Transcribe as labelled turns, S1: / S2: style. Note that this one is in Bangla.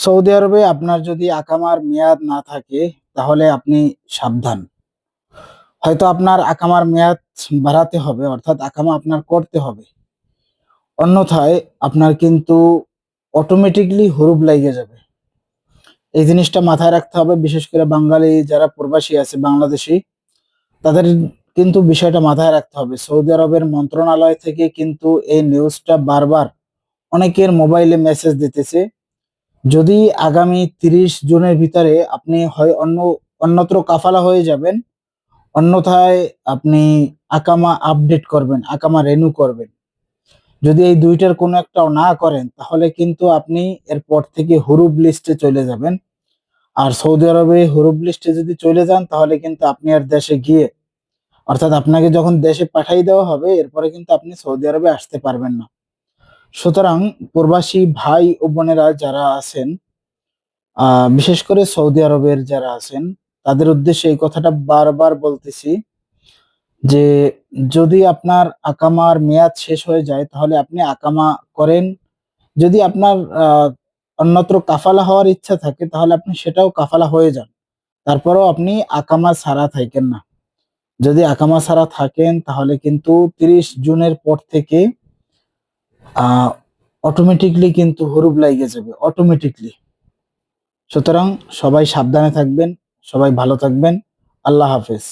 S1: সৌদি আরবে আপনার যদি আকামার মেয়াদ না থাকে তাহলে আপনি সাবধান। হয়তো আপনার আকামার মেয়াদ বাড়াতে হবে, অর্থাৎ আকামা আপনার করতে হবে। অন্যথায় আপনার কিন্তু অটোমেটিকলি হুরুপ লাগিয়ে যাবে। এই জিনিসটা মাথায় রাখতে হবে, বিশেষ করে বাঙালি যারা প্রবাসী আছে বাংলাদেশি, তাদের কিন্তু বিষয়টা মাথায় রাখতে হবে। সৌদি আরবের মন্ত্রণালয় থেকে কিন্তু এই নিউজটা বারবার অনেকের মোবাইলে মেসেজ দিতেছে। যদি আগামী 30 জুনের ভিতরে আপনি হয় অন্যত্র কাফালা হয়ে যাবেন, অন্যথায় আপনি আকামা আপডেট করবেন, আকামা রেনু করবেন। যদি এই দুইটার কোনো একটাও না করেন তাহলে কিন্তু আপনি এরপর থেকে হুরুপ লিস্টে চলে যাবেন। আর সৌদি আরবে হুরুপ লিস্টে যদি চলে যান তাহলে কিন্তু আপনি আর দেশে গিয়ে, অর্থাৎ আপনাকে যখন দেশে পাঠিয়ে দেওয়া হবে এরপরে কিন্তু আপনি সৌদি আরবে আসতে পারবেন না। সুতরাং প্রবাসী ভাই ও বোনেরা যারা আছেন, বিশেষ করে সৌদি আরবের যারা আছেন, তাদের উদ্দেশ্যে এই কথাটা বারবার বলতেছি যে যদি আপনার আকামার মেয়াদ শেষ হয়ে যায় তাহলে আপনি আকামা করেন। যদি আপনার অন্যত্র কাফালা হওয়ার ইচ্ছা থাকে তাহলে আপনি সেটাও কাফালা হয়ে যান, তারপরেও আপনি আকামা ছাড়া থাকেন না। যদি আকামা ছাড়া থাকেন তাহলে কিন্তু 30 জুনের পর থেকে আহ অটোমেটিকলি কিন্তু হুরুপ লাগিয়ে যাবে, অটোমেটিকলি। সুতরাং সবাই সাবধানে থাকবেন, সবাই ভালো থাকবেন। আল্লাহ হাফেজ।